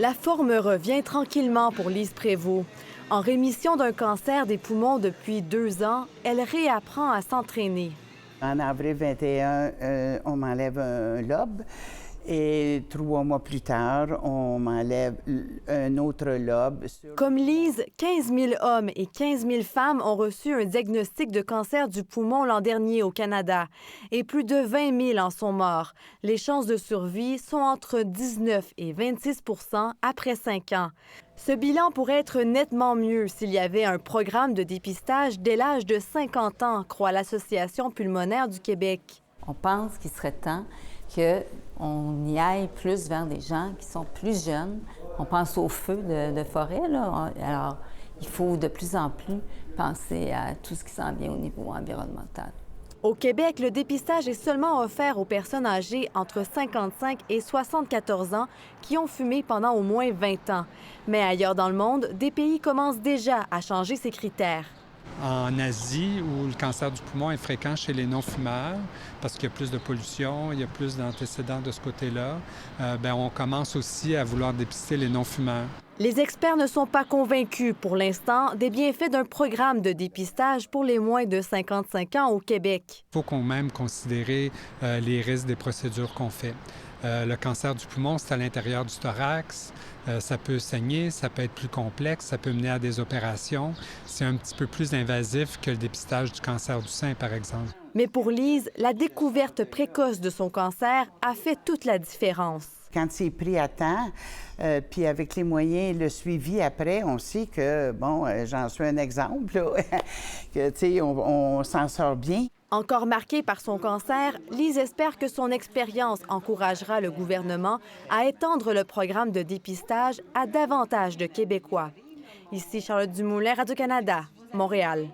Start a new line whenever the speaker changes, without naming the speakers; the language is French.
La forme revient tranquillement pour Lise Prévost. En rémission d'un cancer des poumons depuis 2 ans, elle réapprend à s'entraîner.
En avril 21, on m'enlève un lobe et 3 mois plus tard, on m'enlève un autre lobe.
Comme Lise, 15 000 hommes et 15 000 femmes ont reçu un diagnostic de cancer du poumon l'an dernier au Canada et plus de 20 000 en sont morts. Les chances de survie sont entre 19 et 26 % après 5 ans. Ce bilan pourrait être nettement mieux s'il y avait un programme de dépistage dès l'âge de 50 ans, croit l'Association pulmonaire du Québec.
On pense qu'il serait temps qu'on y aille plus vers des gens qui sont plus jeunes. On pense aux feux de forêt, là. Alors, il faut de plus en plus penser à tout ce qui s'en vient au niveau environnemental.
Au Québec, le dépistage est seulement offert aux personnes âgées entre 55 et 74 ans qui ont fumé pendant au moins 20 ans. Mais ailleurs dans le monde, des pays commencent déjà à changer ces critères.
En Asie, où le cancer du poumon est fréquent chez les non-fumeurs, parce qu'il y a plus de pollution, il y a plus d'antécédents de ce côté-là, on commence aussi à vouloir dépister les non-fumeurs.
Les experts ne sont pas convaincus pour l'instant des bienfaits d'un programme de dépistage pour les moins de 55 ans au Québec.
Il faut quand même considérer les risques des procédures qu'on fait. Le cancer du poumon, c'est à l'intérieur du thorax. Ça peut saigner, ça peut être plus complexe, ça peut mener à des opérations. C'est un petit peu plus invasif que le dépistage du cancer du sein, par exemple.
Mais pour Lise, la découverte précoce de son cancer a fait toute la différence.
Quand c'est pris à temps, puis avec les moyens, le suivi après, on sait que, j'en suis un exemple, là, que, tu sais, on s'en sort bien.
Encore marquée par son cancer, Lise espère que son expérience encouragera le gouvernement à étendre le programme de dépistage à davantage de Québécois. Ici Charlotte Dumoulin, Radio-Canada, Montréal.